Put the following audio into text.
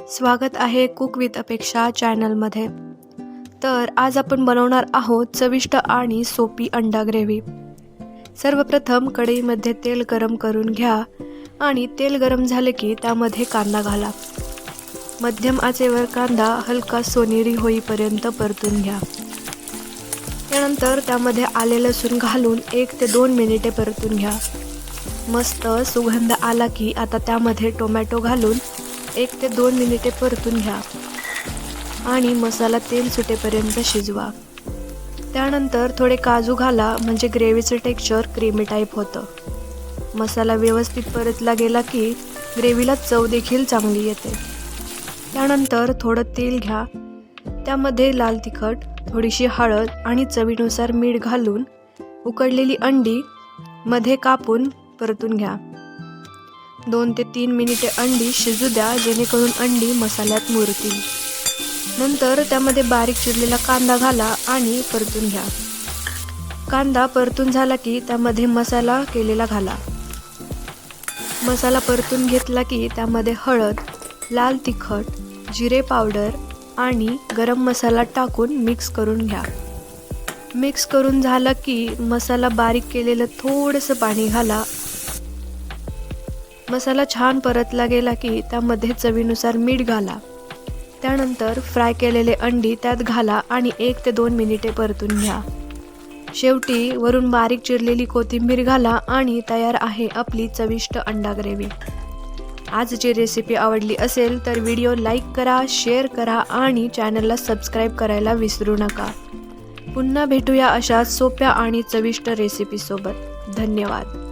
स्वागत आहे cook with अपेक्षा चॅनलमध्ये। तर आज आपण बनवणार आहोत चविष्ट आणि सोपी अंडा ग्रेव्ही। सर्वप्रथम कढईमध्ये तेल गरम करून घ्या आणि तेल गरम झाले की त्यामध्ये कांदा घाला। मध्यम आचेवर कांदा हलका सोनेरी होईपर्यंत परतून घ्या। त्यानंतर त्यामध्ये आले लसूण घालून 1 ते 2 मिनिटे परतून घ्या। मस्त सुगंध आला की आता त्यामध्ये टोमॅटो घालून 1 ते 2 मिनिटे परतून घ्या आणि मसाला तेल सुटेपर्यंत शिजवा। त्यानंतर थोडे काजू घाला, म्हणजे ग्रेव्हीचं टेक्स्चर क्रीमी टाईप होतं। मसाला व्यवस्थित परतला गेला की ग्रेव्हीला चव देखील चांगली येते। त्यानंतर थोडं तेल घ्या, त्यामध्ये लाल तिखट, थोडीशी हळद आणि चवीनुसार मीठ घालून उकडलेली अंडी मध्ये कापून परतून घ्या। 2 ते 3 मिनिटे अंडी शिजू द्या, जेणेकरून अंडी मसाल्यात मुरतील। नंतर त्यामध्ये बारीक चिरलेला कांदा घाला आणि परतून घ्या। कांदा परतून झाला की त्यामध्ये मसाला केलेला घाला। मसाला परतून घेतला की त्यामध्ये हळद, लाल तिखट, जिरे पावडर आणि गरम मसाला टाकून मिक्स करून घ्या। मिक्स करून झाला की मसाला बारीक केलेलं थोडंसं पाणी घाला। मसाला छान परतला गेला की त्यामध्ये चवीनुसार मीठ घाला। त्यानंतर फ्राय केलेले अंडी त्यात घाला आणि 1 ते 2 मिनिटे परतून घ्या। शेवटी वरून बारीक चिरलेली कोथिंबीर घाला आणि तयार आहे आपली चविष्ट अंडा ग्रेव्ही। आजची रेसिपी आवडली असेल तर व्हिडिओ लाईक करा, शेअर करा आणि चॅनलला सबस्क्राईब करायला विसरू नका। पुन्हा भेटूया अशाच सोप्या आणि चविष्ट रेसिपीसोबत। धन्यवाद।